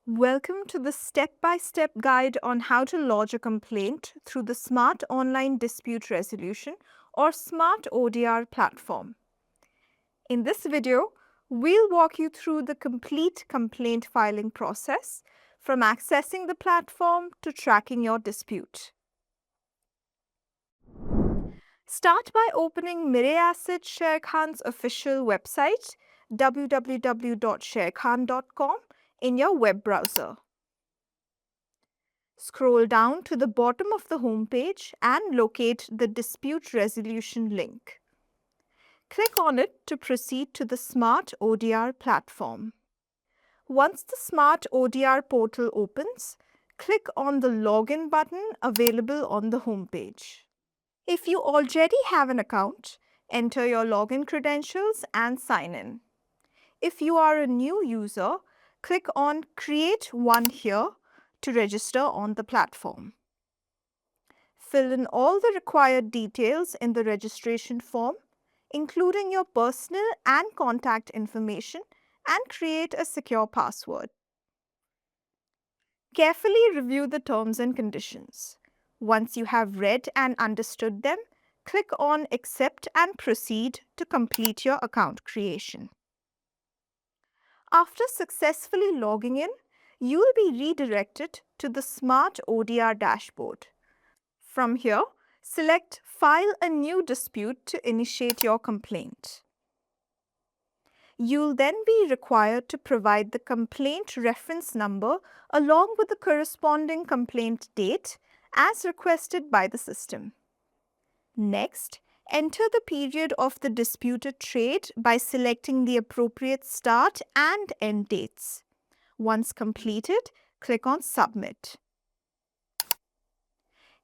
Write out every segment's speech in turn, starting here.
Welcome to the step-by-step guide on how to lodge a complaint through the Smart Online Dispute Resolution or Smart ODR platform. In this video, we'll walk you through the complete complaint filing process from accessing the platform to tracking your dispute. Start by opening Mirae Asset Sharekhan's official website www.sharekhan.com in your web browser. Scroll down to the bottom of the home page and locate the Dispute Resolution link. Click on it to proceed to the Smart ODR platform. Once the Smart ODR portal opens, click on the Login button available on the home page. If you already have an account, enter your login credentials and sign in. If you are a new user, click on Create One here to register on the platform. Fill in all the required details in the registration form, including your personal and contact information, and create a secure password. Carefully review the terms and conditions. Once you have read and understood them, click on Accept and Proceed to complete your account creation. After successfully logging in, you will be redirected to the Smart ODR dashboard. From here, select File a new dispute to initiate your complaint. You'll then be required to provide the complaint reference number along with the corresponding complaint date as requested by the system. Next, enter the period of the disputed trade by selecting the appropriate start and end dates. Once completed, click on Submit.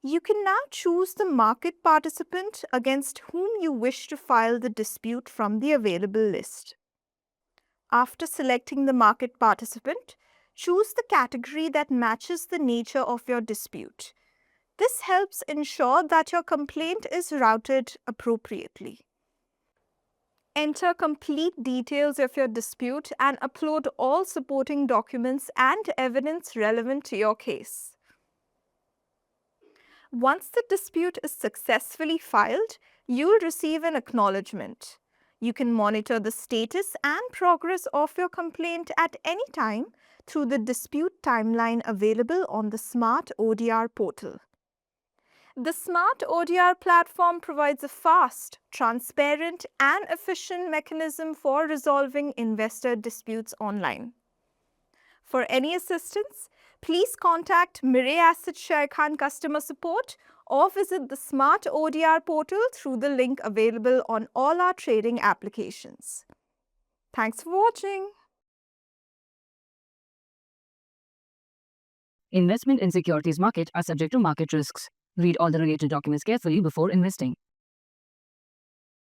You can now choose the market participant against whom you wish to file the dispute from the available list. After selecting the market participant, choose the category that matches the nature of your dispute. This helps ensure that your complaint is routed appropriately. Enter complete details of your dispute and upload all supporting documents and evidence relevant to your case. Once the dispute is successfully filed, you will receive an acknowledgement. You can monitor the status and progress of your complaint at any time through the dispute timeline available on the Smart ODR portal. The Smart ODR platform provides a fast, transparent, and efficient mechanism for resolving investor disputes online. For any assistance, please contact Mirae Asset Sharekhan customer support or visit the Smart ODR portal through the link available on all our trading applications. Thanks for watching. Investment in securities market are subject to market risks. Read all the related documents carefully before investing.